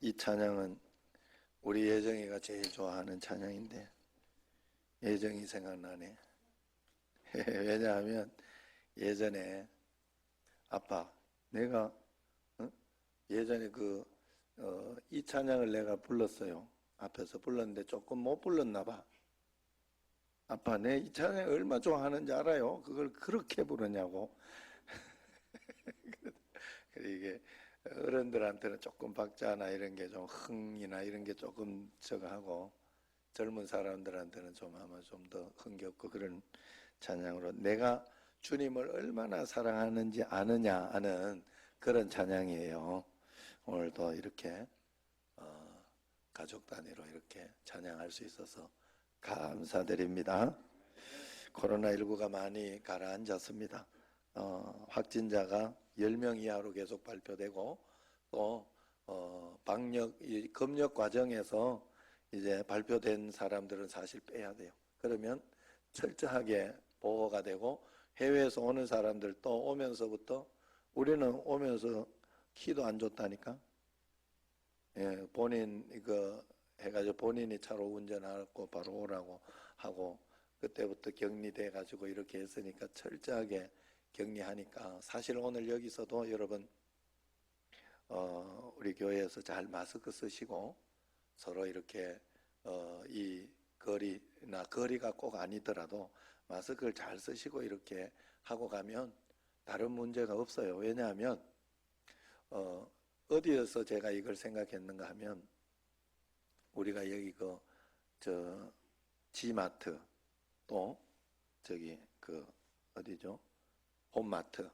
이 찬양은 우리 예정이가 제일 좋아하는 찬양인데 예정이 생각나네. 왜냐하면 예전에 아빠 내가 어? 예전에 이 찬양을 내가 불렀어요. 앞에서 불렀는데 조금 못 불렀나 봐. 아빠 내 이 찬양 얼마 좋아하는지 알아요? 그걸 그렇게 부르냐고. 그래 이게 어른들한테는 조금 박자나 이런 게 좀 흥이나 이런 게 조금 저거 하고 젊은 사람들한테는 좀 아마 좀 더 흥겹고 그런 찬양으로 내가 주님을 얼마나 사랑하는지 아느냐 하는 그런 찬양이에요. 오늘도 이렇게 가족 단위로 이렇게 찬양할 수 있어서 감사드립니다. 코로나19가 많이 가라앉았습니다. 확진자가 10명 이하로 계속 발표되고 또 검역 과정에서 이제 발표된 사람들은 사실 빼야 돼요. 그러면 철저하게 보호가 되고 해외에서 오는 사람들 또 오면서부터 우리는 오면서 키도 안 줬다니까. 예, 본인 이거 해가지고 본인이 차로 운전하고 바로 오라고 하고 그때부터 격리돼 가지고 이렇게 했으니까 철저하게 격리하니까 사실 오늘 여기서도 여러분 우리 교회에서 잘 마스크 쓰시고 서로 이렇게 이 거리가 꼭 아니더라도 마스크를 잘 쓰시고 이렇게 하고 가면 다른 문제가 없어요. 왜냐하면 어디에서 제가 이걸 생각했는가 하면 우리가 여기 저 지마트 또 저기 어디죠? 홈마트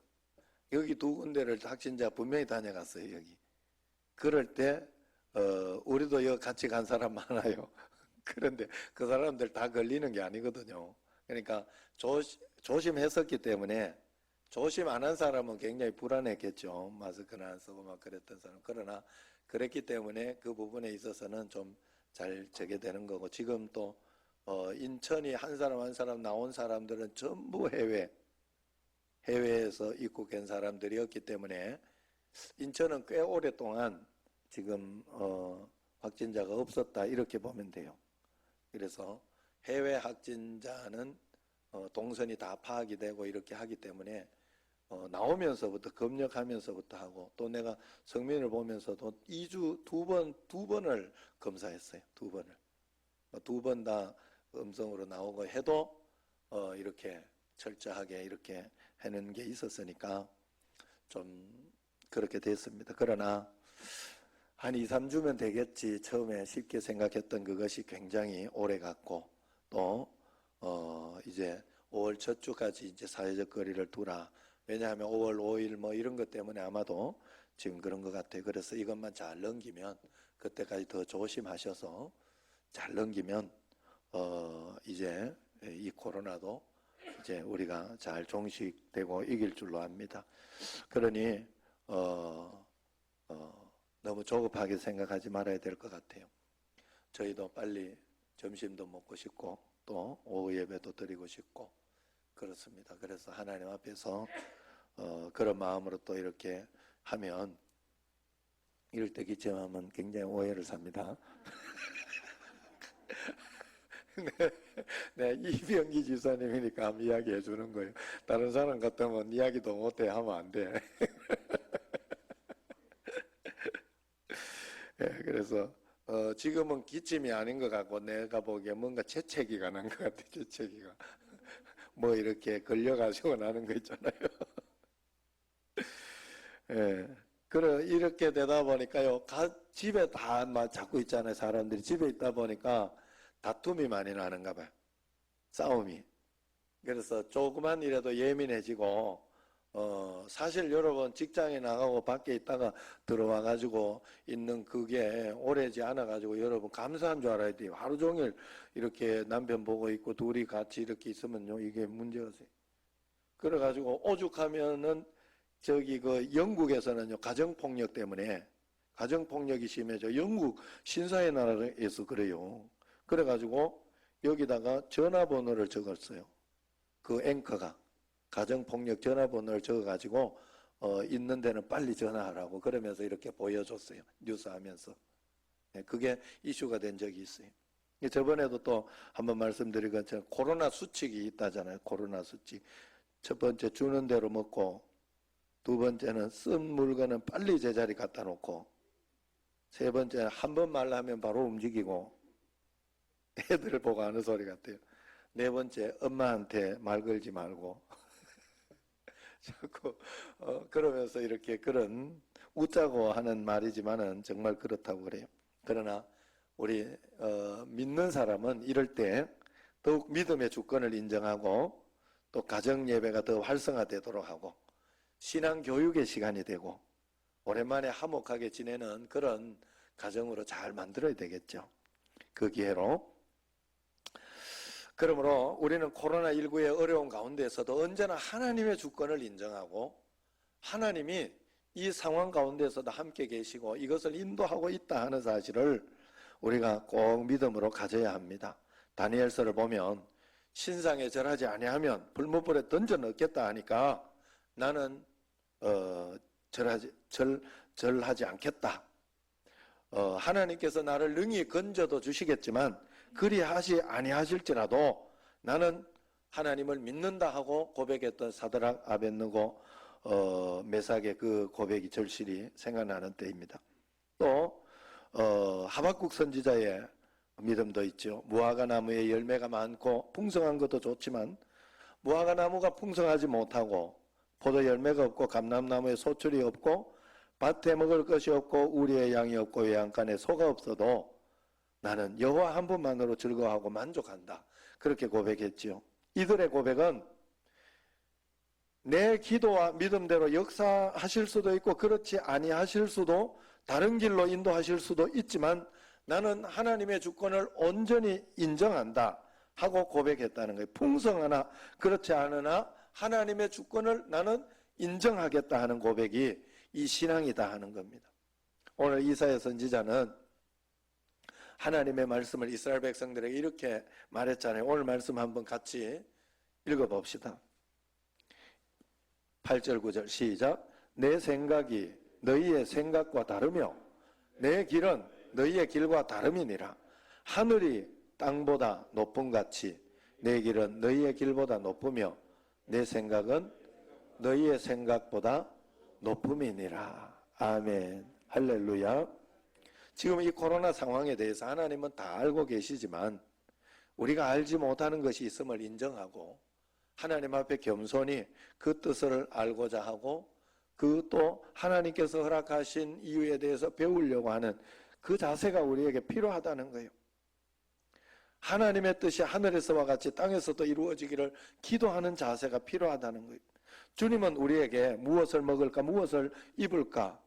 여기 두 군데를 확진자 분명히 다녀갔어요. 여기 그럴 때 우리도 여기 같이 간 사람 많아요. 그런데 그 사람들 다 걸리는 게 아니거든요. 그러니까 조심했었기 때문에 조심 안 한 사람은 굉장히 불안했겠죠. 마스크는 안 쓰고 막 그랬던 사람. 그러나 그랬기 때문에 그 부분에 있어서는 좀 잘 저게 되는 거고 지금 또 인천이 한 사람 한 사람 나온 사람들은 전부 해외에서 입국한 사람들이었기 때문에 인천은 꽤 오랫동안 지금 확진자가 없었다 이렇게 보면 돼요. 그래서 해외 확진자는 동선이 다 파악이 되고 이렇게 하기 때문에 나오면서부터 검역하면서부터 하고 또 내가 성민을 보면서도 2주 두 번을 검사했어요. 두 번 다 음성으로 나오고 해도 이렇게 철저하게 이렇게 하는 게 있었으니까 좀 그렇게 됐습니다. 그러나 한 2, 3주면 되겠지 처음에 쉽게 생각했던 그것이 굉장히 오래 갔고 또 이제 5월 첫 주까지 이제 사회적 거리를 두라. 왜냐하면 5월 5일 뭐 이런 것 때문에 아마도 지금 그런 것 같아요. 그래서 이것만 잘 넘기면 그때까지 더 조심하셔서 잘 넘기면 이제 이 코로나도 이제 우리가 잘 종식되고 이길 줄로 압니다. 그러니 너무 조급하게 생각하지 말아야 될 것 같아요. 저희도 빨리 점심도 먹고 싶고 또 오후 예배도 드리고 싶고 그렇습니다. 그래서 하나님 앞에서 그런 마음으로 또 이렇게 하면 이럴 때 기침하면 굉장히 오해를 삽니다. 네, 이병기 지사님이니까 한번 이야기해 주는 거예요. 다른 사람 같으면 이야기도 못해 하면 안 돼. 예, 그래서 지금은 기침이 아닌 것 같고 내가 보기에 뭔가 재채기가 난 것 같아. 재채기가 뭐 이렇게 걸려가지고 나는 거 있잖아요. 예. 그래 이렇게 되다 보니까요. 집에 다 막 자꾸 있잖아요. 사람들이 집에 있다 보니까 다툼이 많이 나는가 봐요. 싸움이. 그래서 조그만 일에도 예민해지고 사실 여러분 직장에 나가고 밖에 있다가 들어와 가지고 있는 그게 오래지 않아 가지고 여러분 감사한 줄 알아야 돼요. 하루 종일 이렇게 남편 보고 있고 둘이 같이 이렇게 있으면요 이게 문제가 돼요. 그래 가지고 오죽하면은 저기 영국에서는요 가정폭력 때문에 가정폭력이 심해져. 영국 신사의 나라에서 그래요. 그래 가지고 여기다가 전화번호를 적었어요. 그 앵커가 가정폭력 전화번호를 적어가지고 있는 데는 빨리 전화하라고 그러면서 이렇게 보여줬어요. 뉴스 하면서. 그게 이슈가 된 적이 있어요. 저번에도 또 한번 말씀드린 것처럼 코로나 수칙이 있다잖아요. 코로나 수칙. 첫 번째 주는 대로 먹고, 두 번째는 쓴 물건은 빨리 제자리 갖다 놓고, 세 번째는 한 번 말하면 바로 움직이고, 애들을 보고 하는 소리 같아요. 네 번째, 엄마한테 말 걸지 말고. 자꾸 그러면서 이렇게 그런 웃자고 하는 말이지만은 정말 그렇다고 그래요. 그러나 우리 믿는 사람은 이럴 때 더욱 믿음의 주권을 인정하고 또 가정 예배가 더 활성화되도록 하고 신앙 교육의 시간이 되고 오랜만에 화목하게 지내는 그런 가정으로 잘 만들어야 되겠죠. 그 기회로. 그러므로 우리는 코로나19의 어려운 가운데서도 언제나 하나님의 주권을 인정하고 하나님이 이 상황 가운데서도 함께 계시고 이것을 인도하고 있다 하는 사실을 우리가 꼭 믿음으로 가져야 합니다. 다니엘서를 보면 신상에 절하지 아니하면 불못불에 던져 넣겠다 하니까 나는 절하지 않겠다. 하나님께서 나를 능히 건져도 주시겠지만 그리하지 아니하실지라도 나는 하나님을 믿는다 하고 고백했던 사드락, 아벳느고, 메삭의 그 고백이 절실히 생각나는 때입니다. 또 하박국 선지자의 믿음도 있죠. 무화과 나무에 열매가 많고 풍성한 것도 좋지만 무화과 나무가 풍성하지 못하고 포도 열매가 없고 감람나무에 소출이 없고 밭에 먹을 것이 없고 우리의 양이 없고 외양간에 소가 없어도 나는 여호와 한 분만으로 즐거워하고 만족한다. 그렇게 고백했지요. 이들의 고백은 내 기도와 믿음대로 역사하실 수도 있고 그렇지 아니하실 수도 다른 길로 인도하실 수도 있지만 나는 하나님의 주권을 온전히 인정한다 하고 고백했다는 거예요. 풍성하나 그렇지 않으나 하나님의 주권을 나는 인정하겠다 하는 고백이 이 신앙이다 하는 겁니다. 오늘 이사야 선지자는 하나님의 말씀을 이스라엘 백성들에게 이렇게 말했잖아요. 오늘 말씀 한번 같이 읽어봅시다. 8절 9절 시작. 내 생각이 너희의 생각과 다르며 내 길은 너희의 길과 다름이니라. 하늘이 땅보다 높음 같이 내 길은 너희의 길보다 높으며 내 생각은 너희의 생각보다 높음이니라. 아멘. 할렐루야. 지금 이 코로나 상황에 대해서 하나님은 다 알고 계시지만 우리가 알지 못하는 것이 있음을 인정하고 하나님 앞에 겸손히 그 뜻을 알고자 하고 그 또 하나님께서 허락하신 이유에 대해서 배우려고 하는 그 자세가 우리에게 필요하다는 거예요. 하나님의 뜻이 하늘에서와 같이 땅에서도 이루어지기를 기도하는 자세가 필요하다는 거예요. 주님은 우리에게 무엇을 먹을까, 무엇을 입을까,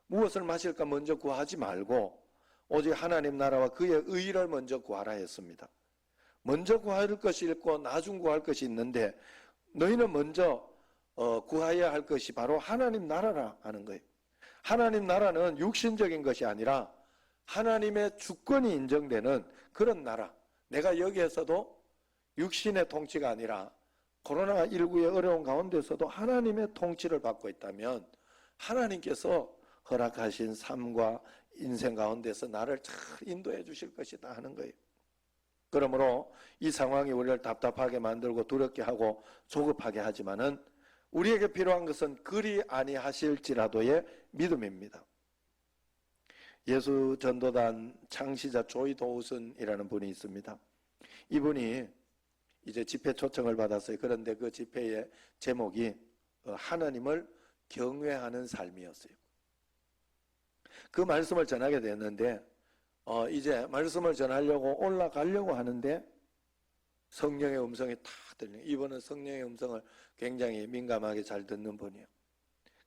무엇을 마실까 먼저 구하지 말고 오직 하나님 나라와 그의 의를 먼저 구하라 했습니다. 먼저 구할 것이 있고 나중 구할 것이 있는데 너희는 먼저 구하여야 할 것이 바로 하나님 나라라 하는 거예요. 하나님 나라는 육신적인 것이 아니라 하나님의 주권이 인정되는 그런 나라. 내가 여기에서도 육신의 통치가 아니라 코로나19의 어려운 가운데서도 하나님의 통치를 받고 있다면 하나님께서 허락하신 삶과 인생 가운데서 나를 잘 인도해 주실 것이다 하는 거예요. 그러므로 이 상황이 우리를 답답하게 만들고 두렵게 하고 조급하게 하지만은 우리에게 필요한 것은 그리 아니하실지라도의 믿음입니다. 예수 전도단 창시자 조이 도우슨이라는 분이 있습니다. 이분이 이제 집회 초청을 받았어요. 그런데 그 집회의 제목이 하나님을 경외하는 삶이었어요. 그 말씀을 전하게 됐는데 이제 말씀을 전하려고 올라가려고 하는데 성령의 음성이 탁 들려요. 이분은 성령의 음성을 굉장히 민감하게 잘 듣는 분이에요.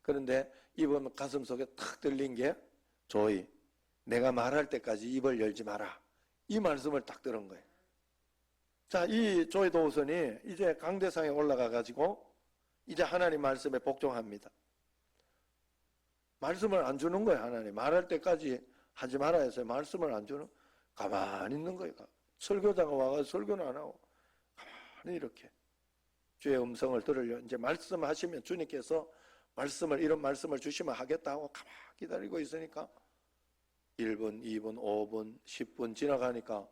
그런데 이분 가슴 속에 탁 들린 게 조이, 내가 말할 때까지 입을 열지 마라. 이 말씀을 딱 들은 거예요. 자, 이 조이 도우선이 이제 강대상에 올라가 가지고 이제 하나님 말씀에 복종합니다. 말씀을 안 주는 거예요. 하나님 말할 때까지 하지 말아야 해서 말씀을 안 주는, 가만히 있는 거예요. 설교자가 와서 설교는 안 하고 가만히 이렇게 주의 음성을 들으려 이제 말씀하시면 주님께서 이런 말씀을 주시면 하겠다 하고 가만히 기다리고 있으니까 1분, 2분, 5분, 10분 지나가니까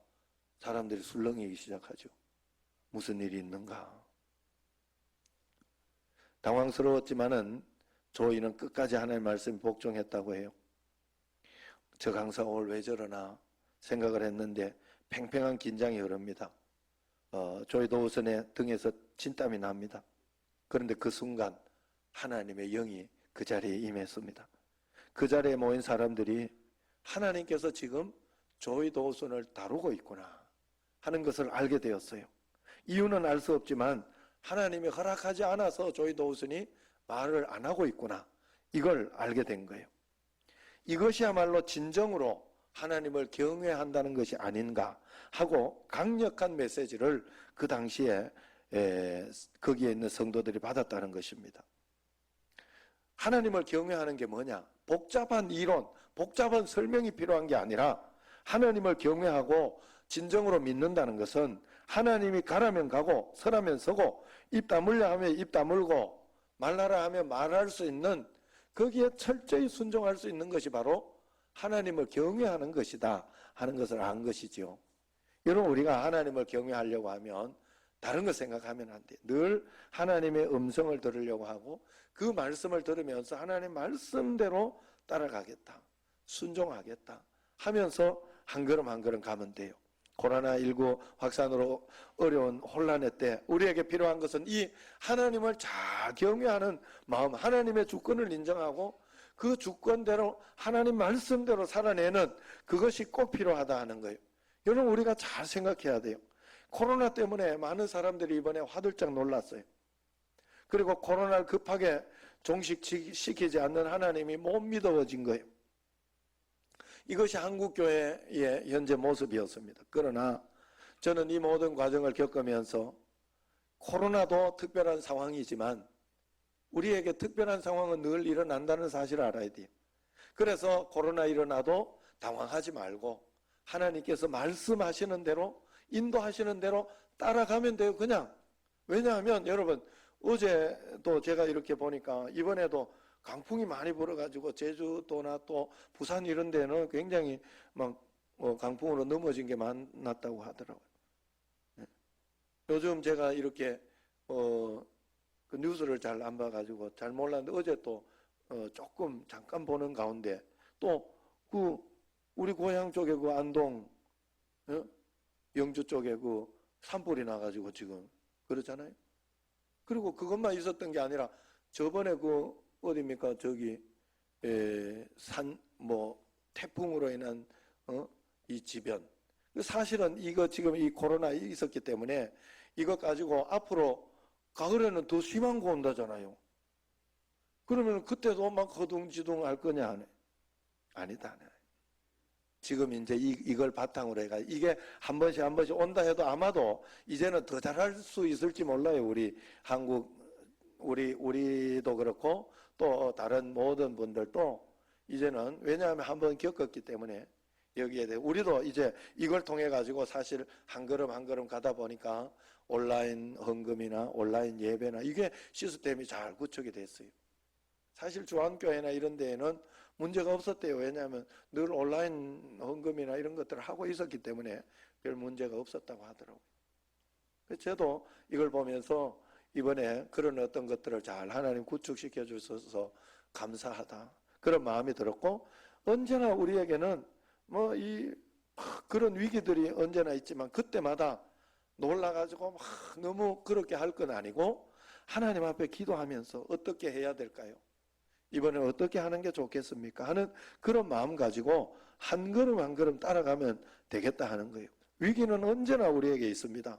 사람들이 술렁이기 시작하죠. 무슨 일이 있는가? 당황스러웠지만은 조이는 끝까지 하나님의 말씀에 복종했다고 해요. 저 강사 오늘 왜 저러나 생각을 했는데 팽팽한 긴장이 흐릅니다. 조이 도우슨의 등에서 진땀이 납니다. 그런데 그 순간 하나님의 영이 그 자리에 임했습니다. 그 자리에 모인 사람들이 하나님께서 지금 조이 도우슨을 다루고 있구나 하는 것을 알게 되었어요. 이유는 알 수 없지만 하나님이 허락하지 않아서 조이 도우슨이 말을 안 하고 있구나, 이걸 알게 된 거예요. 이것이야말로 진정으로 하나님을 경외한다는 것이 아닌가 하고 강력한 메시지를 그 당시에 거기에 있는 성도들이 받았다는 것입니다. 하나님을 경외하는 게 뭐냐? 복잡한 이론, 복잡한 설명이 필요한 게 아니라 하나님을 경외하고 진정으로 믿는다는 것은 하나님이 가라면 가고 서라면 서고 입 다물려 하면 입 다물고 말하라 하면 말할 수 있는, 거기에 철저히 순종할 수 있는 것이 바로 하나님을 경외하는 것이다 하는 것을 안 것이죠. 여러분, 우리가 하나님을 경외하려고 하면 다른 거 생각하면 안 돼. 늘 하나님의 음성을 들으려고 하고 그 말씀을 들으면서 하나님 말씀대로 따라가겠다, 순종하겠다 하면서 한 걸음 한 걸음 가면 돼요. 코로나19 확산으로 어려운 혼란의 때 우리에게 필요한 것은 이 하나님을 잘 경외하는 마음, 하나님의 주권을 인정하고 그 주권대로 하나님 말씀대로 살아내는 그것이 꼭 필요하다 하는 거예요. 여러분, 우리가 잘 생각해야 돼요. 코로나 때문에 많은 사람들이 이번에 화들짝 놀랐어요. 그리고 코로나를 급하게 종식시키지 않는 하나님이 못 믿어진 거예요. 이것이 한국교회의 현재 모습이었습니다. 그러나 저는 이 모든 과정을 겪으면서 코로나도 특별한 상황이지만 우리에게 특별한 상황은 늘 일어난다는 사실을 알아야 돼요. 그래서 코로나 일어나도 당황하지 말고 하나님께서 말씀하시는 대로, 인도하시는 대로 따라가면 돼요. 그냥. 왜냐하면 여러분, 어제도 제가 이렇게 보니까 이번에도 강풍이 많이 불어가지고 제주도나 또 부산 이런 데는 굉장히 막 강풍으로 넘어진 게 많았다고 하더라고요. 요즘 제가 이렇게 그 뉴스를 잘 안 봐가지고 잘 몰랐는데 어제 또 조금 잠깐 보는 가운데 또 그 우리 고향 쪽에 그 안동, 영주 쪽에 그 산불이 나가지고 지금 그러잖아요. 그리고 그것만 있었던 게 아니라 저번에 그 어디입니까? 저기 태풍으로 인한 이 지변. 사실은 이거 지금 이 코로나 있었기 때문에 이것 가지고 앞으로 가을에는 더 심한 거 온다잖아요. 그러면 그때도 막 허둥지둥 할 거냐? 아니다. 지금 이제 이걸 바탕으로 해가 이게 한 번씩 온다 해도 아마도 이제는 더 잘할 수 있을지 몰라요. 우리 한국, 우리도 그렇고 또 다른 모든 분들도 이제는, 왜냐하면 한번 겪었기 때문에 여기에 대해 우리도 이제 이걸 통해 가지고 사실 한 걸음 한 걸음 가다 보니까 온라인 헌금이나 온라인 예배나 이게 시스템이 잘 구축이 됐어요. 사실 주한교회나 이런 데에는 문제가 없었대요. 왜냐하면 늘 온라인 헌금이나 이런 것들을 하고 있었기 때문에 별 문제가 없었다고 하더라고요. 그래서 저도 이걸 보면서 이번에 그런 어떤 것들을 잘 하나님 구축시켜 주셔서 감사하다, 그런 마음이 들었고, 언제나 우리에게는 그런 위기들이 언제나 있지만 그때마다 놀라가지고 막 너무 그렇게 할 건 아니고 하나님 앞에 기도하면서 어떻게 해야 될까요? 이번에 어떻게 하는 게 좋겠습니까? 하는 그런 마음 가지고 한 걸음 한 걸음 따라가면 되겠다 하는 거예요. 위기는 언제나 우리에게 있습니다.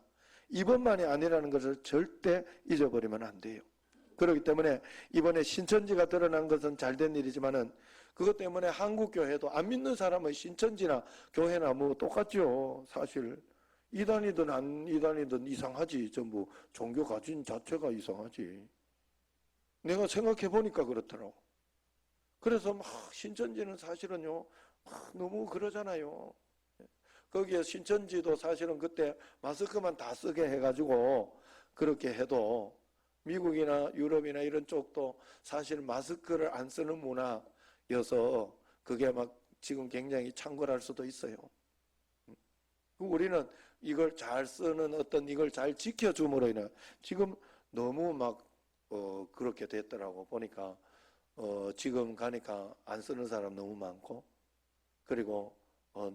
이번만이 아니라는 것을 절대 잊어버리면 안 돼요. 그렇기 때문에 이번에 신천지가 드러난 것은 잘된 일이지만은 그것 때문에 한국교회도 안 믿는 사람은 신천지나 교회나 똑같죠. 사실 이단이든 안 이단이든 이상하지. 전부 종교 가진 자체가 이상하지. 내가 생각해 보니까 그렇더라고. 그래서 막 신천지는 사실은요 너무 그러잖아요. 거기에 신천지도 사실은 그때 마스크만 다 쓰게 해가지고 그렇게 해도 미국이나 유럽이나 이런 쪽도 사실 마스크를 안 쓰는 문화여서 그게 막 지금 굉장히 창궐할 수도 있어요. 우리는 이걸 잘 쓰는 어떤 이걸 잘 지켜줌으로 인해 지금 너무 막 그렇게 됐더라고. 보니까 지금 가니까 안 쓰는 사람 너무 많고, 그리고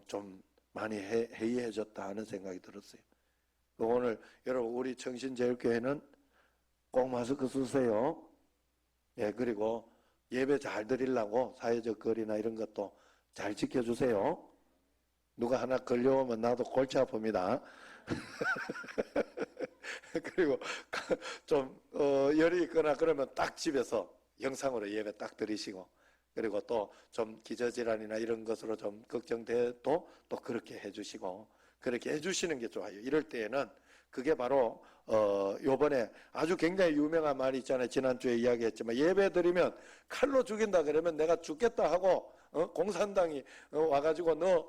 좀 많이 해이해졌다 하는 생각이 들었어요. 오늘 여러분 우리 청신제일교회는 꼭 마스크 쓰세요. 예, 그리고 예배 잘 드리려고 사회적 거리나 이런 것도 잘 지켜주세요. 누가 하나 걸려오면 나도 골치 아픕니다. 그리고 좀 열이 있거나 그러면 딱 집에서 영상으로 예배 딱 드리시고, 그리고 또 좀 기저질환이나 이런 것으로 좀 걱정돼도 또 그렇게 해주시고, 그렇게 해주시는 게 좋아요. 이럴 때에는 그게 바로 요번에 아주 굉장히 유명한 말이 있잖아요. 지난주에 이야기했지만, 예배 드리면 칼로 죽인다 그러면 내가 죽겠다 하고 공산당이 와가지고 너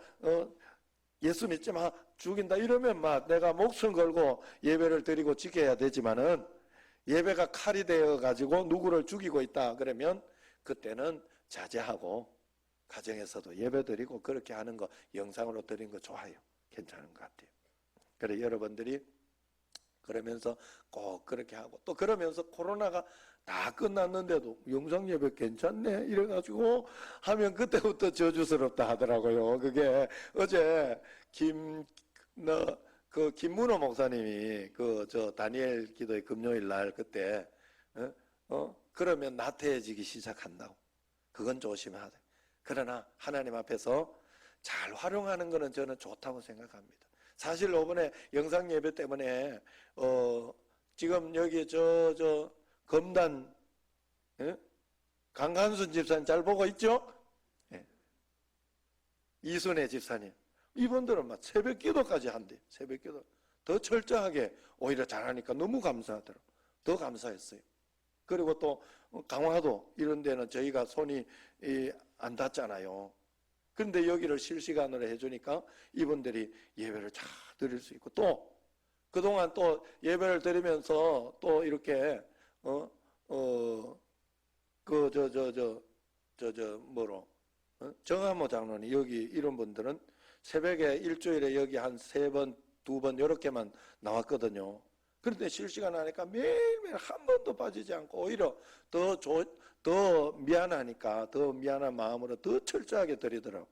예수 믿지 마 죽인다 이러면 막 내가 목숨 걸고 예배를 드리고 지켜야 되지만은, 예배가 칼이 되어 가지고 누구를 죽이고 있다 그러면 그때는 자제하고 가정에서도 예배 드리고 그렇게 하는 거 영상으로 드린 거 좋아요. 괜찮은 것 같아요. 그래 여러분들이 그러면서 꼭 그렇게 하고, 또 그러면서 코로나가 다 끝났는데도 영상 예배 괜찮네 이래가지고 하면 그때부터 저주스럽다 하더라고요. 그게 어제 김문호 목사님이 저 다니엘 기도의 금요일 날 그때 그러면 나태해지기 시작한다고. 그건 조심해야 돼. 그러나 하나님 앞에서 잘 활용하는 거는 저는 좋다고 생각합니다. 사실 이번에 영상 예배 때문에 지금 여기 저 검단 강한순 집사님 잘 보고 있죠? 예. 이순애 집사님 이분들은 막 새벽 기도까지 한대. 새벽 기도 더 철저하게 오히려 잘하니까 너무 감사하더라고요. 더 감사했어요. 그리고 또 강화도 이런 데는 저희가 손이 안 닿잖아요. 그런데 여기를 실시간으로 해주니까 이분들이 예배를 잘 드릴 수 있고, 또 그동안 또 예배를 드리면서 또 이렇게 정한모 장로님 여기 이런 분들은 새벽에 일주일에 여기 한 3번, 2번 이렇게만 나왔거든요. 그런데 실시간 하니까 매일매일 한 번도 빠지지 않고 오히려 더 미안하니까 더 미안한 마음으로 더 철저하게 드리더라고.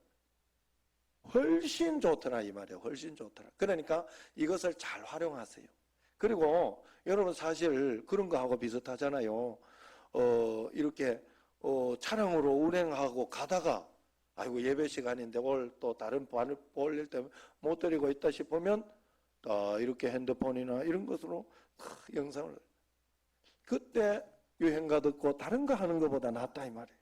훨씬 좋더라 이 말이에요. 훨씬 좋더라. 그러니까 이것을 잘 활용하세요. 그리고 여러분 사실 그런 거하고 비슷하잖아요. 이렇게 차량으로 운행하고 가다가 아이고 예배 시간인데 오늘 또 다른 볼일 때문에 못 드리고 있다 싶으면 이렇게 핸드폰이나 이런 것으로 영상을 그때 유행가 듣고 다른 거 하는 것보다 낫다 이 말이에요.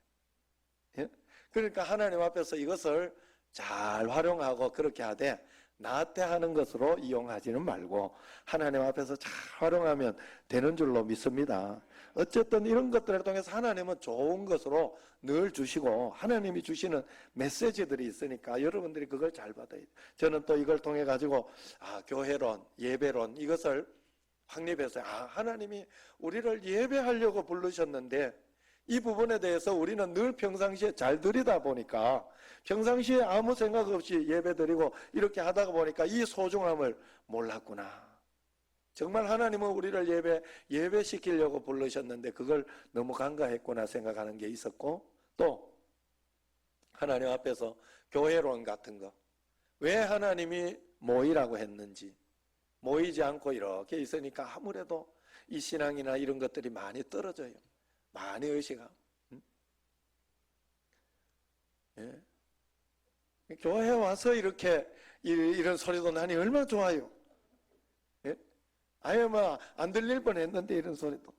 예? 그러니까 하나님 앞에서 이것을 잘 활용하고 그렇게 하되 나태하는 것으로 이용하지는 말고 하나님 앞에서 잘 활용하면 되는 줄로 믿습니다. 어쨌든 이런 것들을 통해서 하나님은 좋은 것으로 늘 주시고 하나님이 주시는 메시지들이 있으니까 여러분들이 그걸 잘 받아야 돼요. 저는 또 이걸 통해 가지고 교회론, 예배론 이것을 확립해서 하나님이 우리를 예배하려고 부르셨는데 이 부분에 대해서 우리는 늘 평상시에 잘 드리다 보니까 평상시에 아무 생각 없이 예배 드리고 이렇게 하다가 보니까 이 소중함을 몰랐구나. 정말 하나님은 우리를 예배시키려고 부르셨는데 그걸 너무 간과했구나 생각하는 게 있었고, 또 하나님 앞에서 교회론 같은 거, 왜 하나님이 모이라고 했는지, 모이지 않고 이렇게 있으니까 아무래도 이 신앙이나 이런 것들이 많이 떨어져요. 많이 의식하고. 예. 교회에 와서 이렇게 이런 소리도 나니 얼마나 좋아요. 예? 아예 뭐 안 들릴 뻔했는데 이런 소리도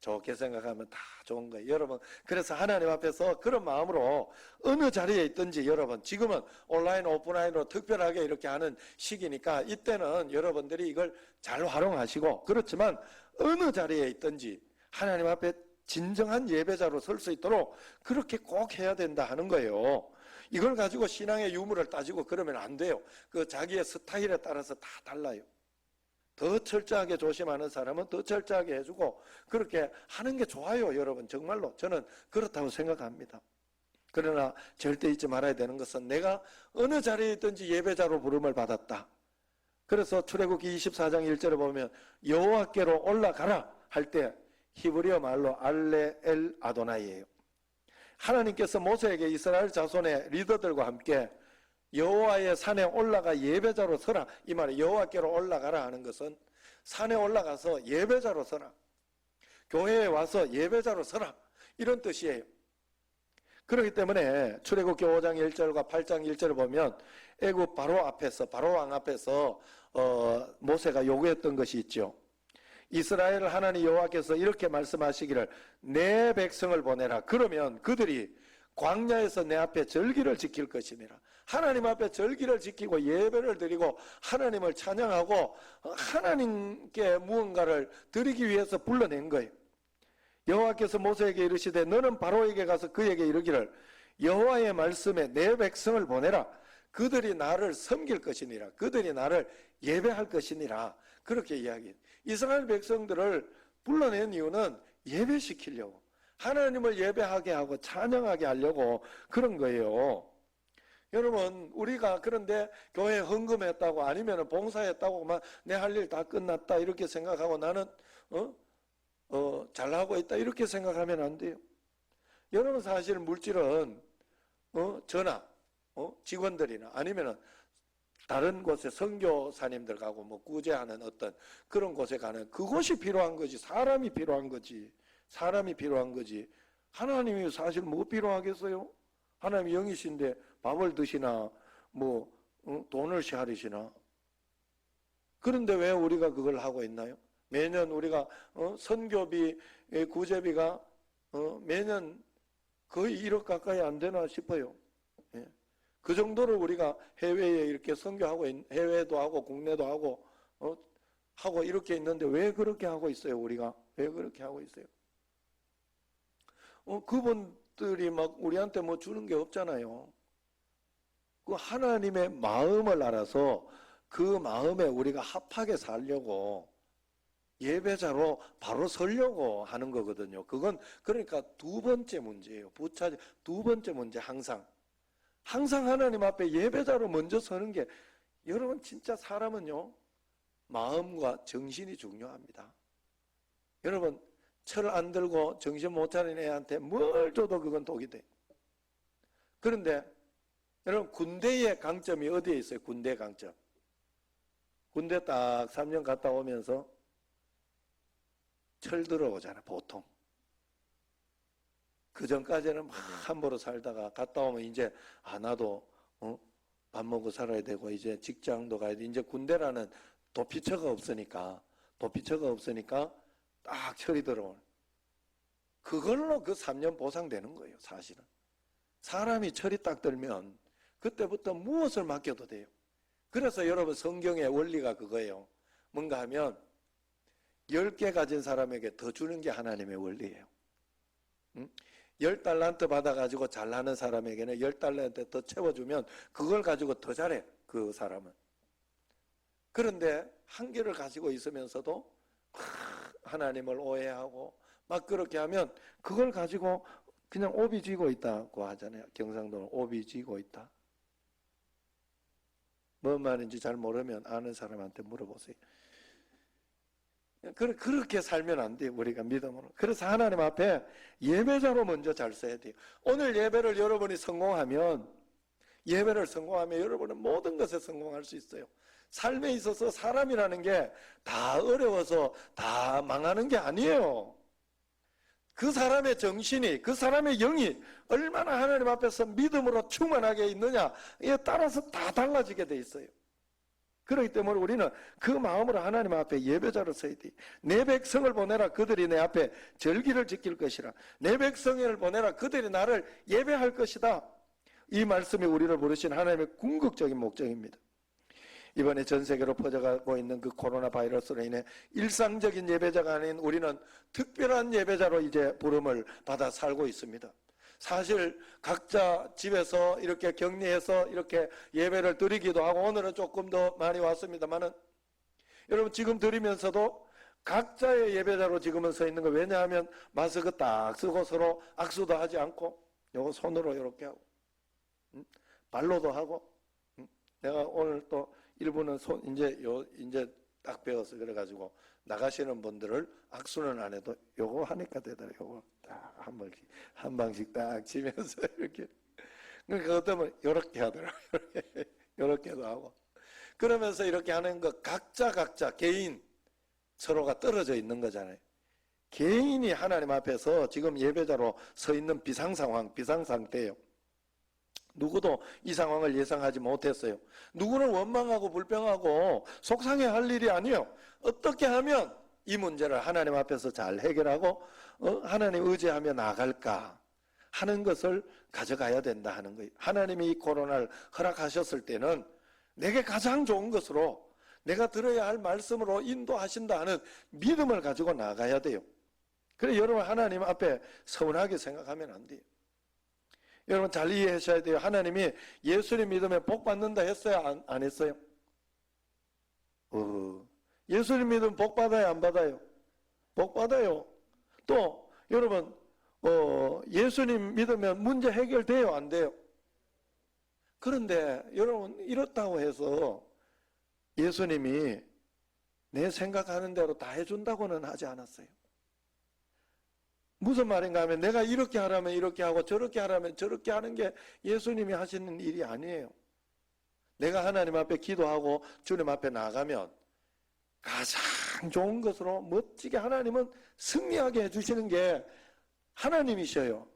좋게 생각하면 다 좋은 거예요. 여러분 그래서 하나님 앞에서 그런 마음으로 어느 자리에 있든지, 여러분 지금은 온라인 오프라인으로 특별하게 이렇게 하는 시기니까 이때는 여러분들이 이걸 잘 활용하시고, 그렇지만 어느 자리에 있든지 하나님 앞에 진정한 예배자로 설 수 있도록 그렇게 꼭 해야 된다 하는 거예요. 이걸 가지고 신앙의 유무를 따지고 그러면 안 돼요. 그 자기의 스타일에 따라서 다 달라요. 더 철저하게 조심하는 사람은 더 철저하게 해주고 그렇게 하는 게 좋아요. 여러분 정말로 저는 그렇다고 생각합니다. 그러나 절대 잊지 말아야 되는 것은 내가 어느 자리에 있든지 예배자로 부름을 받았다. 그래서 출애굽기 24장 1절에 보면 여호와께로 올라가라 할 때 히브리어 말로 알레 엘 아도나이예요. 하나님께서 모세에게 이스라엘 자손의 리더들과 함께 여호와의 산에 올라가 예배자로 서라, 이 말에 여호와께로 올라가라 하는 것은 산에 올라가서 예배자로 서라, 교회에 와서 예배자로 서라, 이런 뜻이에요. 그렇기 때문에 출애굽기 5장 1절과 8장 1절을 보면 애굽 바로 왕 앞에서 모세가 요구했던 것이 있죠. 이스라엘 하나님 여호와께서 이렇게 말씀하시기를 내 백성을 보내라. 그러면 그들이 광야에서 내 앞에 절기를 지킬 것이니라. 하나님 앞에 절기를 지키고 예배를 드리고 하나님을 찬양하고 하나님께 무언가를 드리기 위해서 불러낸 거예요. 여호와께서 모세에게 이르시되 너는 바로에게 가서 그에게 이르기를 여호와의 말씀에 내 백성을 보내라. 그들이 나를 섬길 것이니라. 그들이 나를 예배할 것이니라. 그렇게 이야기해요. 이스라엘 백성들을 불러낸 이유는 예배시키려고, 하나님을 예배하게 하고 찬양하게 하려고 그런 거예요. 여러분, 우리가 그런데 교회에 헌금했다고 아니면 봉사했다고 내 할 일 다 끝났다 이렇게 생각하고 나는 잘하고 있다 이렇게 생각하면 안 돼요. 여러분, 사실 물질은 전화, 직원들이나 아니면 다른 곳에 선교사님들 가고 구제하는 어떤 그런 곳에 가는 그곳이 필요한 거지, 사람이 필요한 거지. 하나님이 사실 뭐 필요하겠어요? 하나님이 영이신데 밥을 드시나 돈을 씨하리시나. 그런데 왜 우리가 그걸 하고 있나요? 매년 우리가 선교비, 구제비가 매년 거의 1억 가까이 안 되나 싶어요. 예. 그 정도를 우리가 해외에 이렇게 선교하고, 해외도 하고 국내도 하고 이렇게 있는데 왜 그렇게 하고 있어요? 우리가 왜 그렇게 하고 있어요? 그분들이 우리한테 주는 게 없잖아요. 그 하나님의 마음을 알아서 그 마음에 우리가 합하게 살려고 예배자로 바로 서려고 하는 거거든요. 그건 그러니까 두 번째 문제예요. 두 번째 문제. 항상 하나님 앞에 예배자로 먼저 서는 게, 여러분 진짜 사람은요 마음과 정신이 중요합니다. 여러분, 철 안 들고 정신 못 차린 애한테 뭘 줘도 그건 독이 돼. 그런데 여러분, 군대의 강점이 어디에 있어요? 군대 강점. 군대 딱 3년 갔다 오면서 철 들어오잖아, 보통. 그 전까지는 함부로 살다가 갔다 오면 이제 나도 밥 먹고 살아야 되고 이제 직장도 가야 돼. 이제 군대라는 도피처가 없으니까 딱 철이 들어오는. 그걸로 그 3년 보상되는 거예요, 사실은. 사람이 철이 딱 들면 그때부터 무엇을 맡겨도 돼요. 그래서 여러분, 성경의 원리가 그거예요. 뭔가 하면 10개 가진 사람에게 더 주는 게 하나님의 원리예요. 10달란트 받아가지고 잘나는 사람에게는 10달란트 더 채워주면 그걸 가지고 더 잘해, 그 사람은. 그런데 한 개를 가지고 있으면서도 하나님을 오해하고 그렇게 하면 그걸 가지고 그냥 오비 쥐고 있다고 하잖아요. 경상도는 오비 쥐고 있다. 뭔 말인지 잘 모르면 아는 사람한테 물어보세요. 그렇게 살면 안 돼요, 우리가 믿음으로. 그래서 하나님 앞에 예배자로 먼저 잘 써야 돼요. 오늘 예배를 여러분이 성공하면 여러분은 모든 것에 성공할 수 있어요. 삶에 있어서 사람이라는 게 다 어려워서 다 망하는 게 아니에요. 그 사람의 정신이, 그 사람의 영이 얼마나 하나님 앞에서 믿음으로 충만하게 있느냐에 따라서 다 달라지게 돼 있어요. 그렇기 때문에 우리는 그 마음으로 하나님 앞에 예배자로 서야 돼. 내 백성을 보내라. 그들이 내 앞에 절기를 지킬 것이라. 내 백성을 보내라. 그들이 나를 예배할 것이다. 이 말씀이 우리를 부르신 하나님의 궁극적인 목적입니다. 이번에 전 세계로 퍼져가고 있는 그 코로나 바이러스로 인해 일상적인 예배자가 아닌 우리는 특별한 예배자로 이제 부름을 받아 살고 있습니다. 사실 각자 집에서 이렇게 격리해서 이렇게 예배를 드리기도 하고, 오늘은 조금 더 많이 왔습니다만은 여러분, 지금 드리면서도 각자의 예배자로 지금은 서 있는 거. 왜냐하면 마스크 딱 쓰고 서로 악수도 하지 않고 요거 손으로 이렇게 하고, 발로도 하고, 내가 오늘 또 일부는 이제 딱 배워서 그래가지고 나가시는 분들을 악수는 안 해도 요거 하니까 되더라. 요거 딱 한 방씩 딱 치면서 이렇게. 그러니까 어떠면 요렇게 하더라고. 요렇게도 하고. 그러면서 이렇게 하는 거 각자 개인 서로가 떨어져 있는 거잖아요. 개인이 하나님 앞에서 지금 예배자로 서 있는 비상상태예요. 누구도 이 상황을 예상하지 못했어요. 누구는 원망하고 불평하고 속상해할 일이 아니에요. 어떻게 하면 이 문제를 하나님 앞에서 잘 해결하고 하나님 의지하며 나갈까 하는 것을 가져가야 된다 하는 거예요. 하나님이 이 코로나를 허락하셨을 때는 내게 가장 좋은 것으로 내가 들어야 할 말씀으로 인도하신다 하는 믿음을 가지고 나가야 돼요. 그래 여러분 하나님 앞에 서운하게 생각하면 안 돼요. 여러분 잘 이해하셔야 돼요. 하나님이 예수님 믿으면 복 받는다 했어요? 안 했어요? 예수님 믿으면 복 받아요? 안 받아요? 복 받아요. 또 여러분 예수님 믿으면 문제 해결돼요? 안 돼요? 그런데 여러분 이렇다고 해서 예수님이 내 생각하는 대로 다 해준다고는 하지 않았어요. 무슨 말인가 하면 내가 이렇게 하라면 이렇게 하고 저렇게 하라면 저렇게 하는 게 예수님이 하시는 일이 아니에요. 내가 하나님 앞에 기도하고 주님 앞에 나가면 가장 좋은 것으로 멋지게 하나님은 승리하게 해주시는 게 하나님이셔요.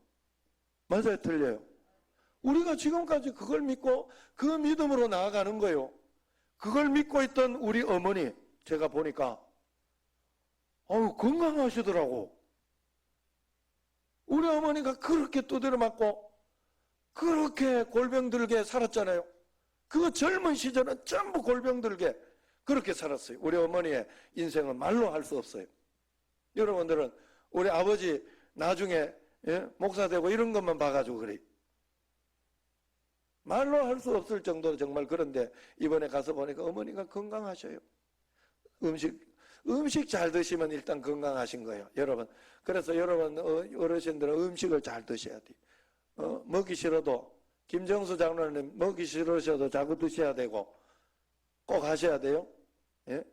맞아요? 틀려요? 우리가 지금까지 그걸 믿고 그 믿음으로 나아가는 거예요. 그걸 믿고 있던 우리 어머니 제가 보니까 건강하시더라고. 우리 어머니가 그렇게 두드려 맞고 그렇게 골병 들게 살았잖아요. 그 젊은 시절은 전부 골병 들게 그렇게 살았어요. 우리 어머니의 인생은 말로 할 수 없어요. 여러분들은 우리 아버지 나중에 목사 되고 이런 것만 봐가지고 그래요. 말로 할 수 없을 정도로 정말. 그런데 이번에 가서 보니까 어머니가 건강하셔요. 음식 잘 드시면 일단 건강하신 거예요. 여러분. 그래서 여러분 어르신들은 음식을 잘 드셔야 돼요. 먹기 싫어도 김정수 장로님 먹기 싫으셔도 자꾸 드셔야 되고 꼭 하셔야 돼요. 예?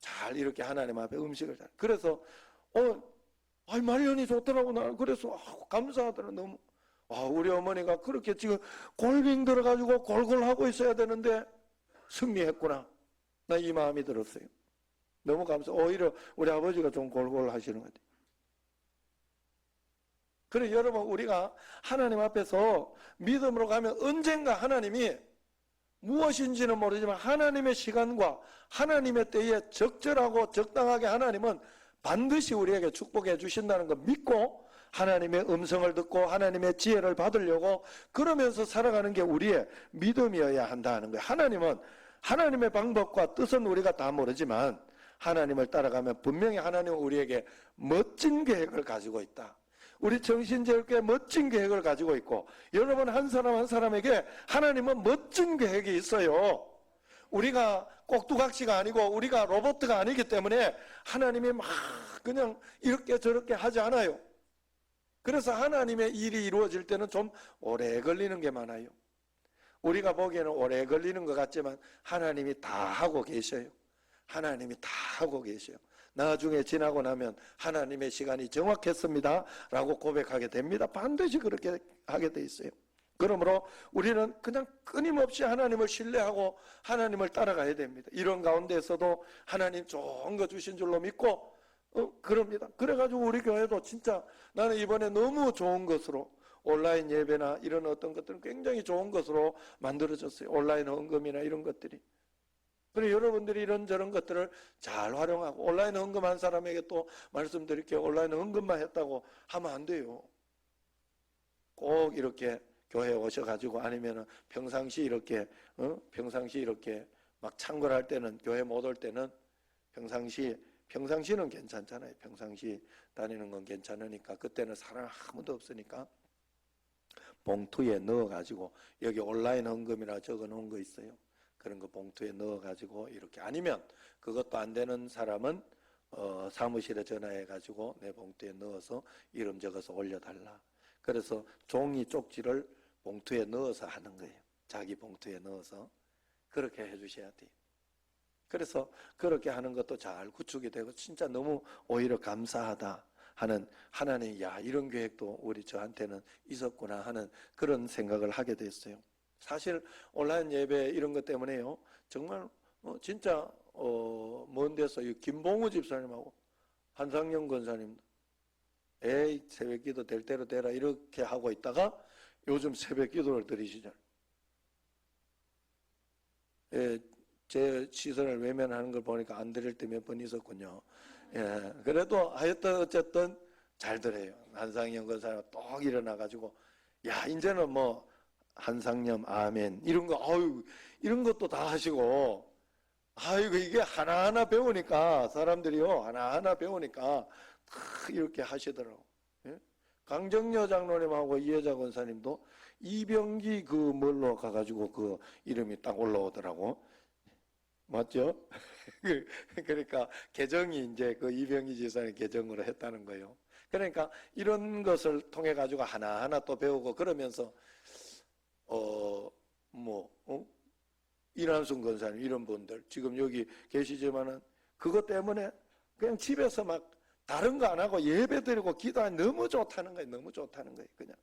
잘 이렇게 하나님 앞에 음식을 잘. 그래서 말년이 좋더라고. 나는 그래서 감사하더라. 너무. 우리 어머니가 그렇게 지금 골병 들어가지고 골골 하고 있어야 되는데 승리했구나. 나 이 마음이 들었어요. 너무 오히려 우리 아버지가 좀 골골 하시는 것 같아요. 그래 여러분 우리가 하나님 앞에서 믿음으로 가면 언젠가 하나님이 무엇인지는 모르지만 하나님의 시간과 하나님의 때에 적절하고 적당하게 하나님은 반드시 우리에게 축복해 주신다는 거 믿고 하나님의 음성을 듣고 하나님의 지혜를 받으려고 그러면서 살아가는 게 우리의 믿음이어야 한다는 거예요. 하나님은 하나님의 방법과 뜻은 우리가 다 모르지만 하나님을 따라가면 분명히 하나님은 우리에게 멋진 계획을 가지고 있다. 우리 정신제일교회 멋진 계획을 가지고 있고 여러분 한 사람 한 사람에게 하나님은 멋진 계획이 있어요. 우리가 꼭두각시가 아니고 우리가 로봇가 아니기 때문에 하나님이 막 그냥 이렇게 저렇게 하지 않아요. 그래서 하나님의 일이 이루어질 때는 좀 오래 걸리는 게 많아요. 우리가 보기에는 오래 걸리는 것 같지만 하나님이 다 하고 계셔요. 하나님이 다 하고 계셔요. 나중에 지나고 나면 하나님의 시간이 정확했습니다 라고 고백하게 됩니다. 반드시 그렇게 하게 돼 있어요. 그러므로 우리는 그냥 끊임없이 하나님을 신뢰하고 하나님을 따라가야 됩니다. 이런 가운데에서도 하나님 좋은 거 주신 줄로 믿고 그럽니다. 그래가지고 우리 교회도 진짜 나는 이번에 너무 좋은 것으로 온라인 예배나 이런 어떤 것들은 굉장히 좋은 것으로 만들어졌어요. 온라인 헌금이나 이런 것들이. 그래 여러분들이 이런저런 것들을 잘 활용하고 온라인 헌금한 사람에게 또 말씀드릴게요. 온라인 헌금만 했다고 하면 안 돼요. 꼭 이렇게 교회에 오셔가지고 아니면 평상시 이렇게 막 창궐할 때는 교회 못 올 때는 평상시는 괜찮잖아요. 평상시 다니는 건 괜찮으니까 그때는 사람 아무도 없으니까 봉투에 넣어가지고 여기 온라인 헌금이라 적어놓은 거 있어요. 그런 거 봉투에 넣어가지고 이렇게 아니면 그것도 안 되는 사람은 사무실에 전화해가지고 내 봉투에 넣어서 이름 적어서 올려달라. 그래서 종이 쪽지를 봉투에 넣어서 하는 거예요. 자기 봉투에 넣어서. 그렇게 해주셔야 돼요. 그래서 그렇게 하는 것도 잘 구축이 되고 진짜 너무 오히려 감사하다 하는, 하나님, 야, 이런 계획도 우리 저한테는 있었구나 하는 그런 생각을 하게 됐어요. 사실 온라인 예배 이런 것 때문에요, 정말 진짜 먼 데서 이 김봉우 집사님하고 한상영 권사님, 에이 새벽기도 될 대로 되라 이렇게 하고 있다가 요즘 새벽기도를 드리시잖아요. 예, 제 시선을 외면하는 걸 보니까 안 드릴 때 몇 번 있었군요. 예, 그래도 하여튼 어쨌든 잘 들어요. 한상영 권사님 똑 일어나가지고, 야, 이제는 뭐 한상념 아멘 이런 거, 아유, 이런 것도 다 하시고, 아이고, 이게 하나하나 배우니까 사람들이요, 하나하나 배우니까 다 이렇게 하시더라고. 예? 강정여 장로님하고 이혜자 권사님도 이병기 그 뭘로 가가지고 그 이름이 딱 올라오더라고. 맞죠? 그러니까 계정이 이제 그 이병기 지사의 계정으로 했다는 거예요. 그러니까 이런 것을 통해 가지고 하나하나 또 배우고 그러면서 이란순 권사님 이런 분들 지금 여기 계시지만은 그것 때문에 그냥 집에서 막 다른 거 안 하고 예배 드리고 기도하니 너무 좋다는 거예요. 너무 좋다는 거예요. 그냥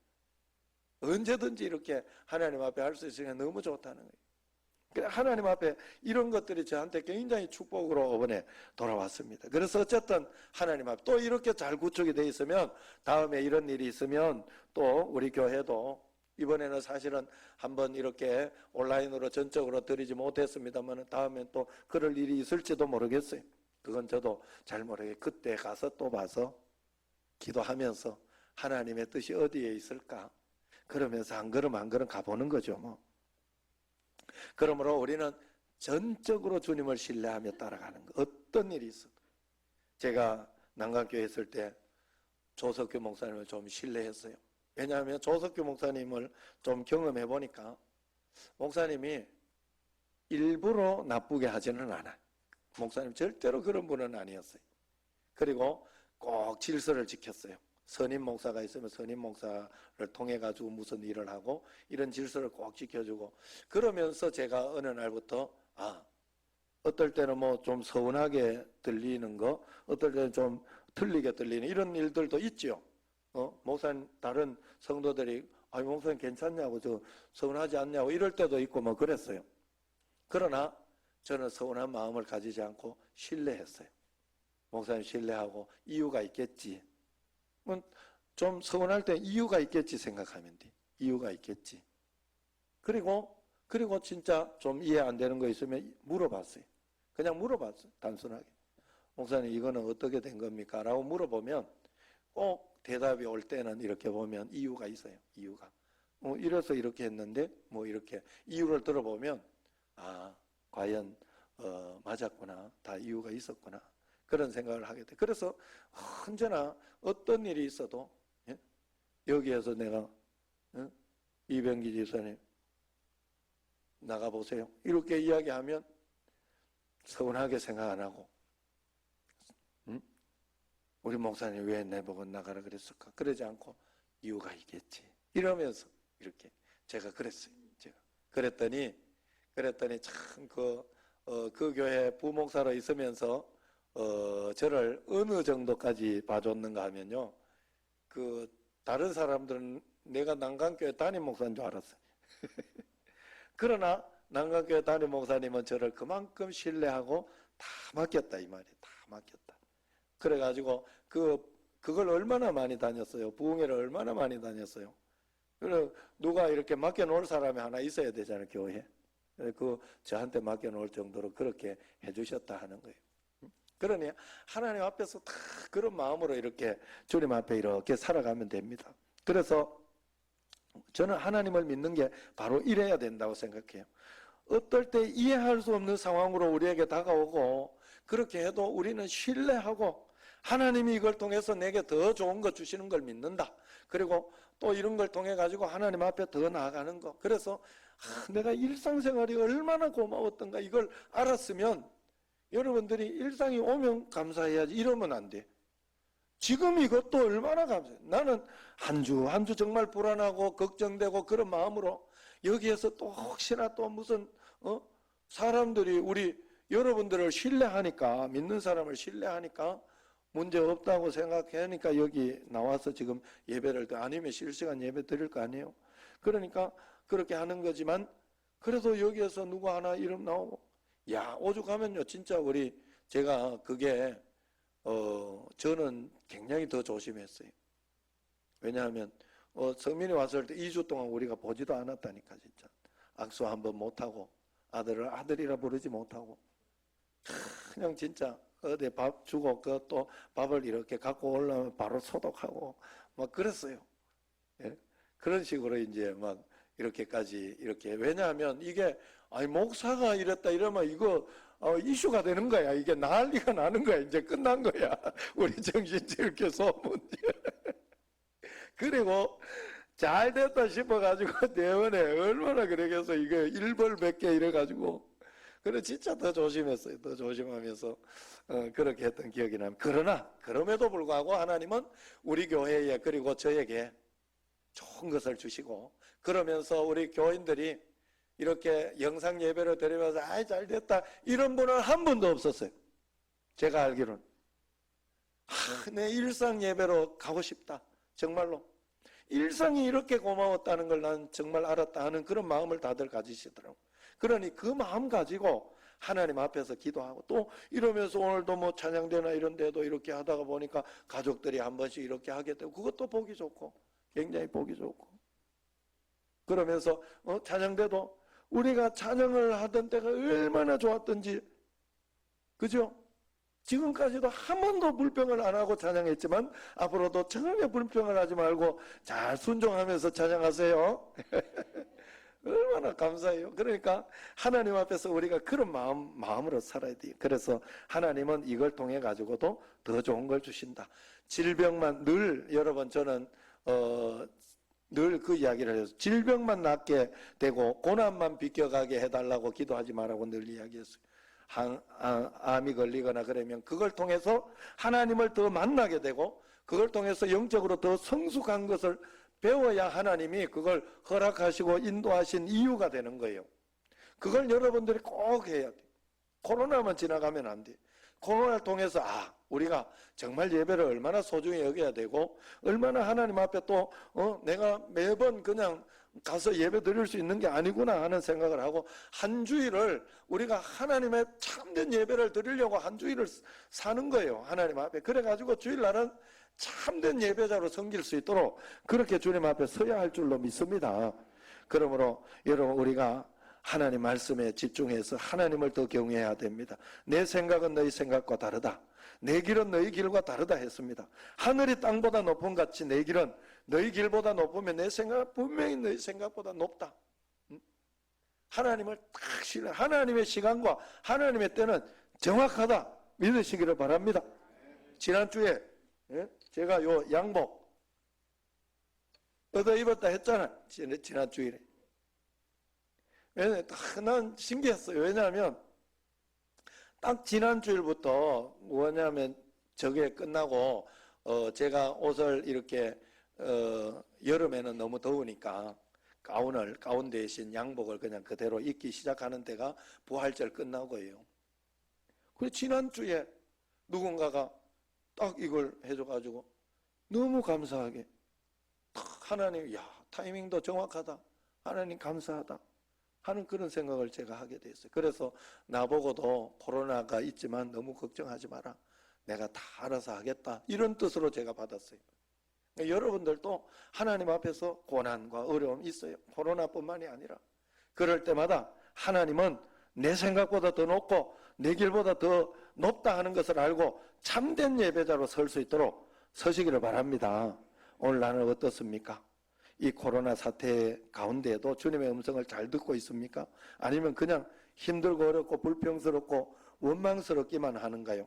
언제든지 이렇게 하나님 앞에 할 수 있으니까 너무 좋다는 거예요. 하나님 앞에 이런 것들이 저한테 굉장히 축복으로 이번에 돌아왔습니다. 그래서 어쨌든 하나님 앞에 또 이렇게 잘 구축이 돼 있으면 다음에 이런 일이 있으면 또 우리 교회도 이번에는 사실은 한번 이렇게 온라인으로 전적으로 드리지 못했습니다만 다음엔 또 그럴 일이 있을지도 모르겠어요. 그건 저도 잘 모르겠어요. 그때 가서 또 봐서 기도하면서 하나님의 뜻이 어디에 있을까? 그러면서 한 걸음 한 걸음 가보는 거죠. 뭐. 그러므로 우리는 전적으로 주님을 신뢰하며 따라가는 거. 어떤 일이 있어도. 제가 난강교회 있을 때 조석규 목사님을 좀 신뢰했어요. 왜냐하면 조석규 목사님을 좀 경험해 보니까 목사님이 일부러 나쁘게 하지는 않아요. 목사님 절대로 그런 분은 아니었어요. 그리고 꼭 질서를 지켰어요. 선임 목사가 있으면 선임 목사를 통해 가지고 무슨 일을 하고 이런 질서를 꼭 지켜주고, 그러면서 제가 어느 날부터 어떨 때는 뭐 좀 서운하게 들리는 거, 어떨 때는 좀 틀리게 들리는 이런 일들도 있죠. 목사님, 다른 성도들이 목사님 괜찮냐고, 저 서운하지 않냐고 이럴 때도 있고 뭐 그랬어요. 그러나 저는 서운한 마음을 가지지 않고 신뢰했어요. 목사님 신뢰하고 이유가 있겠지. 좀 서운할 때 이유가 있겠지 생각하면 돼. 이유가 있겠지. 그리고 진짜 좀 이해 안 되는 거 있으면 물어봤어요. 그냥 물어봤어요. 단순하게. 목사님 이거는 어떻게 된 겁니까? 라고 물어보면 꼭 대답이 올 때는 이렇게 보면 이유가 있어요. 이유가. 이래서 이렇게 했는데 뭐 이렇게 이유를 들어보면 과연 맞았구나. 다 이유가 있었구나. 그런 생각을 하게 돼. 그래서 언제나 어떤 일이 있어도 여기에서 내가 이병기 집사님 나가보세요 이렇게 이야기하면 서운하게 생각 안 하고 우리 목사님 왜 내보고 나가라 그랬을까? 그러지 않고 이유가 있겠지 이러면서 이렇게 제가 그랬어요. 제가 그랬더니 참 그 교회 부목사로 있으면서 저를 어느 정도까지 봐줬는가 하면요, 다른 사람들은 내가 난강교회 담임 목사인 줄 알았어요. 그러나 난강교회 담임 목사님은 저를 그만큼 신뢰하고 다 맡겼다 이 말이에요. 다 맡겼다. 그래가지고 그걸 얼마나 많이 다녔어요. 부흥회를 얼마나 많이 다녔어요. 그래 누가 이렇게 맡겨놓을 사람이 하나 있어야 되잖아요, 교회에. 저한테 맡겨놓을 정도로 그렇게 해주셨다 하는 거예요. 그러니 하나님 앞에서 다 그런 마음으로 이렇게 주님 앞에 이렇게 살아가면 됩니다. 그래서 저는 하나님을 믿는 게 바로 이래야 된다고 생각해요. 어떨 때 이해할 수 없는 상황으로 우리에게 다가오고 그렇게 해도 우리는 신뢰하고 하나님이 이걸 통해서 내게 더 좋은 거 주시는 걸 믿는다. 그리고 또 이런 걸 통해 가지고 하나님 앞에 더 나아가는 거. 그래서 내가 일상생활이 얼마나 고마웠던가 이걸 알았으면 여러분들이 일상이 오면 감사해야지 이러면 안 돼. 지금 이것도 얼마나 감사해. 나는 한 주 한 주 정말 불안하고 걱정되고 그런 마음으로 여기에서 또 혹시나 또 무슨 사람들이 우리 여러분들을 신뢰하니까, 믿는 사람을 신뢰하니까 문제 없다고 생각하니까 여기 나와서 지금 예배를 아니면 실시간 예배 드릴 거 아니에요. 그러니까 그렇게 하는 거지만 그래도 여기에서 누구 하나 이름 나오고, 야, 오죽하면요 진짜 제가 그게 저는 굉장히 더 조심했어요. 왜냐하면 성민이 왔을 때 2주 동안 우리가 보지도 않았다니까. 진짜 악수 한번 못하고, 아들을 아들이라 부르지 못하고, 그냥 진짜 어디 밥 주고 또 밥을 이렇게 갖고 올라오면 바로 소독하고 막 그랬어요. 예? 그런 식으로 이제 막 이렇게까지 이렇게. 왜냐하면 이게 아니 목사가 이랬다 이러면 이거 이슈가 되는 거야. 이게 난리가 나는 거야. 이제 끝난 거야. 우리 정신줄게 소문. 그리고 잘 됐다 싶어가지고 대원에 얼마나 그러겠어. 이게 일벌 100개 이래가지고. 그래 진짜 더 조심했어요. 더 조심하면서 그렇게 했던 기억이 납니다. 그러나 그럼에도 불구하고 하나님은 우리 교회에 그리고 저에게 좋은 것을 주시고, 그러면서 우리 교인들이 이렇게 영상 예배를 드리면서 아이 잘 됐다 이런 분은 한 분도 없었어요. 제가 알기로는. 내 일상 예배로 가고 싶다. 정말로 일상이 이렇게 고마웠다는 걸 난 정말 알았다 하는 그런 마음을 다들 가지시더라고요. 그러니 그 마음 가지고 하나님 앞에서 기도하고, 또 이러면서 오늘도 뭐 찬양대나 이런 데도 이렇게 하다가 보니까 가족들이 한 번씩 이렇게 하게 되고, 그것도 보기 좋고 굉장히 보기 좋고, 그러면서 찬양대도 우리가 찬양을 하던 때가 얼마나 좋았던지, 그죠? 지금까지도 한 번도 불평을 안 하고 찬양했지만 앞으로도 전혀 불평을 하지 말고 잘 순종하면서 찬양하세요. 얼마나 감사해요. 그러니까 하나님 앞에서 우리가 그런 마음으로 살아야 돼요. 그래서 하나님은 이걸 통해 가지고도 더 좋은 걸 주신다. 질병만 늘, 여러분 저는 늘 그 이야기를 해서 질병만 낫게 되고 고난만 비껴가게 해달라고 기도하지 말라고 늘 이야기했어요. 암이 걸리거나 그러면 그걸 통해서 하나님을 더 만나게 되고, 그걸 통해서 영적으로 더 성숙한 것을 배워야 하나님이 그걸 허락하시고 인도하신 이유가 되는 거예요. 그걸 여러분들이 꼭 해야 돼요. 코로나만 지나가면 안 돼요. 코로나를 통해서 우리가 정말 예배를 얼마나 소중히 여겨야 되고, 얼마나 하나님 앞에 또 내가 매번 그냥 가서 예배 드릴 수 있는 게 아니구나 하는 생각을 하고, 한 주일을 우리가 하나님의 참된 예배를 드리려고 한 주일을 사는 거예요. 하나님 앞에. 그래가지고 주일날은 참된 예배자로 섬길 수 있도록 그렇게 주님 앞에 서야 할 줄로 믿습니다. 그러므로 여러분 우리가 하나님 말씀에 집중해서 하나님을 더 경외해야 됩니다. 내 생각은 너희 생각과 다르다. 내 길은 너희 길과 다르다 했습니다. 하늘이 땅보다 높은 같이 내 길은 너희 길보다 높으면 내 생각은 분명히 너희 생각보다 높다. 하나님을 딱 신뢰, 하나님의 시간과 하나님의 때는 정확하다 믿으시기를 바랍니다. 지난주에 제가 요 양복 얻어 입었다 했잖아. 지난주일에. 난 신기했어요. 왜냐하면 딱 지난주일부터 뭐냐면 저게 끝나고 제가 옷을 이렇게 여름에는 너무 더우니까 가운 대신 양복을 그냥 그대로 입기 시작하는 때가 부활절 끝나고요. 그래서 지난주에 누군가가 딱 이걸 해줘가지고 너무 감사하게 하나님, 타이밍도 정확하다. 하나님 감사하다 하는 그런 생각을 제가 하게 됐어요. 그래서 나보고도 코로나가 있지만 너무 걱정하지 마라. 내가 다 알아서 하겠다. 이런 뜻으로 제가 받았어요. 여러분들도 하나님 앞에서 고난과 어려움이 있어요. 코로나뿐만이 아니라. 그럴 때마다 하나님은 내 생각보다 더 높고 내 길보다 더 높다 하는 것을 알고 참된 예배자로 설 수 있도록 서시기를 바랍니다. 오늘 나는 어떻습니까? 이 코로나 사태 가운데에도 주님의 음성을 잘 듣고 있습니까? 아니면 그냥 힘들고 어렵고 불평스럽고 원망스럽기만 하는가요?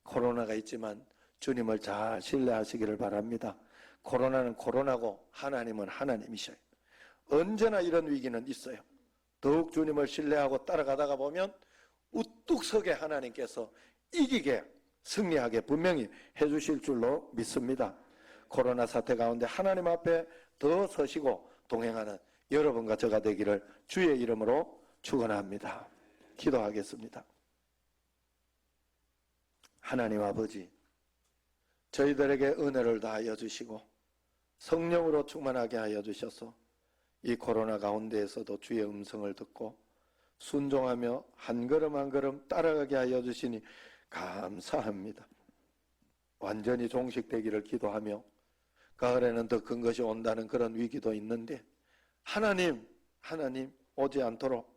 코로나가 있지만 주님을 잘 신뢰하시기를 바랍니다. 코로나는 코로나고 하나님은 하나님이셔요. 언제나 이런 위기는 있어요. 더욱 주님을 신뢰하고 따라가다가 보면 우뚝 서게 하나님께서 이기게 승리하게 분명히 해주실 줄로 믿습니다. 코로나 사태 가운데 하나님 앞에 더 서시고 동행하는 여러분과 저가 되기를 주의 이름으로 축원합니다. 기도하겠습니다. 하나님 아버지, 저희들에게 은혜를 다하여 주시고 성령으로 충만하게 하여 주셔서 이 코로나 가운데에서도 주의 음성을 듣고 순종하며 한 걸음 한 걸음 따라가게 하여 주시니 감사합니다. 완전히 종식되기를 기도하며 가을에는 더 큰 것이 온다는 그런 위기도 있는데 하나님 오지 않도록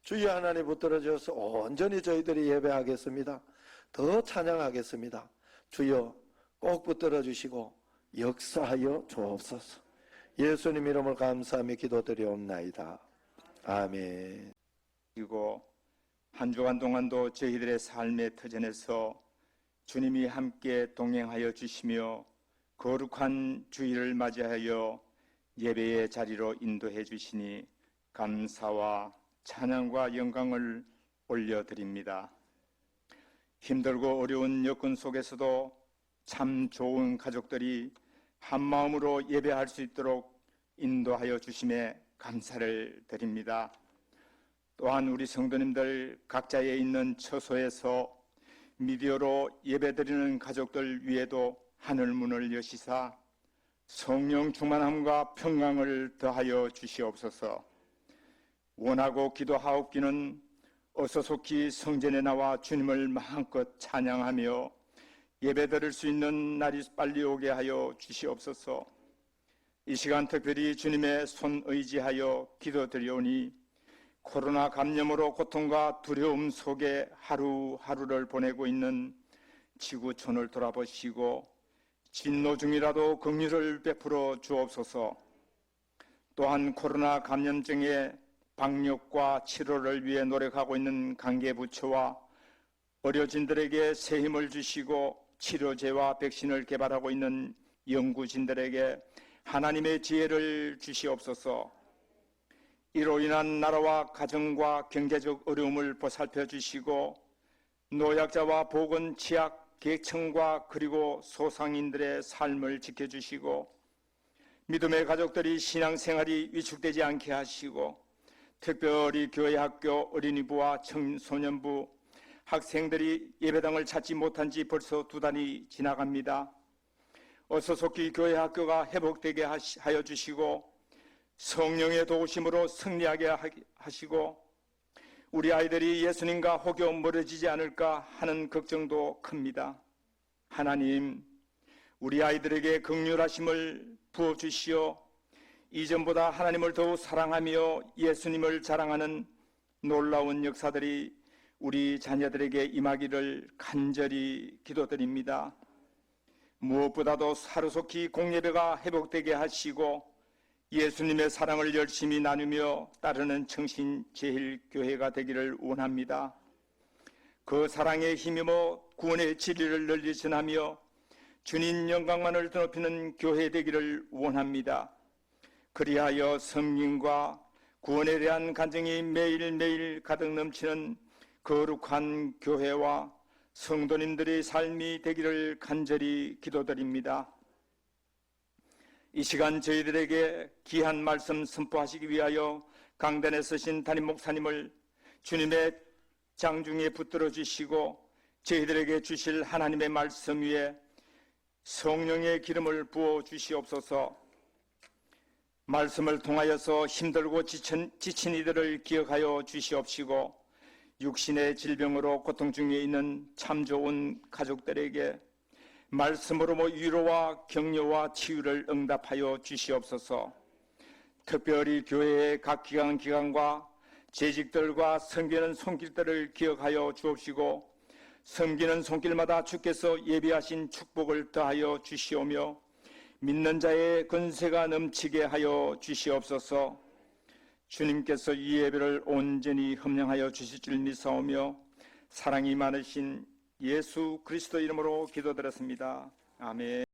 주여 하나님 붙들어주셔서 온전히 저희들이 예배하겠습니다. 더 찬양하겠습니다. 주여 꼭 붙들어주시고 역사하여 주옵소서. 예수님 이름을 감사하며 기도드리옵나이다. 아멘. 그리고 한 주간 동안도 저희들의 삶의 터전에서 주님이 함께 동행하여 주시며 거룩한 주일을 맞이하여 예배의 자리로 인도해 주시니 감사와 찬양과 영광을 올려드립니다. 힘들고 어려운 여건 속에서도 참 좋은 가족들이 한마음으로 예배할 수 있도록 인도하여 주심에 감사를 드립니다. 또한 우리 성도님들 각자에 있는 처소에서 미디어로 예배드리는 가족들 위에도 하늘문을 여시사 성령 충만함과 평강을 더하여 주시옵소서. 원하고 기도하옵기는 어서 속히 성전에 나와 주님을 마음껏 찬양하며 예배드릴 수 있는 날이 빨리 오게 하여 주시옵소서. 이 시간 특별히 주님의 손 의지하여 기도드리오니 코로나 감염으로 고통과 두려움 속에 하루하루를 보내고 있는 지구촌을 돌아보시고 진노 중이라도 긍휼을 베풀어 주옵소서. 또한 코로나 감염증의 방역과 치료를 위해 노력하고 있는 관계부처와 의료진들에게 새 힘을 주시고 치료제와 백신을 개발하고 있는 연구진들에게 하나님의 지혜를 주시옵소서. 이로 인한 나라와 가정과 경제적 어려움을 보살펴 주시고 노약자와 보건 취약 계층과 그리고 소상인들의 삶을 지켜주시고 믿음의 가족들이 신앙생활이 위축되지 않게 하시고 특별히 교회 학교 어린이부와 청소년부 학생들이 예배당을 찾지 못한 지 벌써 2달이 지나갑니다. 어서 속히 교회 학교가 회복되게 하여 주시고 성령의 도우심으로 승리하게 하시고 우리 아이들이 예수님과 혹여 멀어지지 않을까 하는 걱정도 큽니다. 하나님, 우리 아이들에게 긍휼하심을 부어주시어 이전보다 하나님을 더욱 사랑하며 예수님을 자랑하는 놀라운 역사들이 우리 자녀들에게 임하기를 간절히 기도드립니다. 무엇보다도 하루속히 공예배가 회복되게 하시고 예수님의 사랑을 열심히 나누며 따르는 청신제일교회가 되기를 원합니다. 그 사랑에 힘입어 구원의 진리를 널리 전하며 주님 영광만을 드높이는 교회 되기를 원합니다. 그리하여 성령과 구원에 대한 간증이 매일매일 가득 넘치는 거룩한 교회와 성도님들의 삶이 되기를 간절히 기도드립니다. 이 시간 저희들에게 귀한 말씀 선포하시기 위하여 강단에 서신 담임 목사님을 주님의 장중에 붙들어 주시고 저희들에게 주실 하나님의 말씀 위에 성령의 기름을 부어 주시옵소서. 말씀을 통하여서 힘들고 지친 이들을 기억하여 주시옵시고 육신의 질병으로 고통 중에 있는 참 좋은 가족들에게 말씀으로 위로와 격려와 치유를 응답하여 주시옵소서. 특별히 교회의 각 기관과 재직들과 섬기는 손길들을 기억하여 주옵시고 섬기는 손길마다 주께서 예비하신 축복을 더하여 주시오며 믿는 자의 권세가 넘치게 하여 주시옵소서. 주님께서 이 예배를 온전히 흠령하여 주실 줄 믿사오며 사랑이 많으신 예수 그리스도 이름으로 기도드렸습니다. 아멘.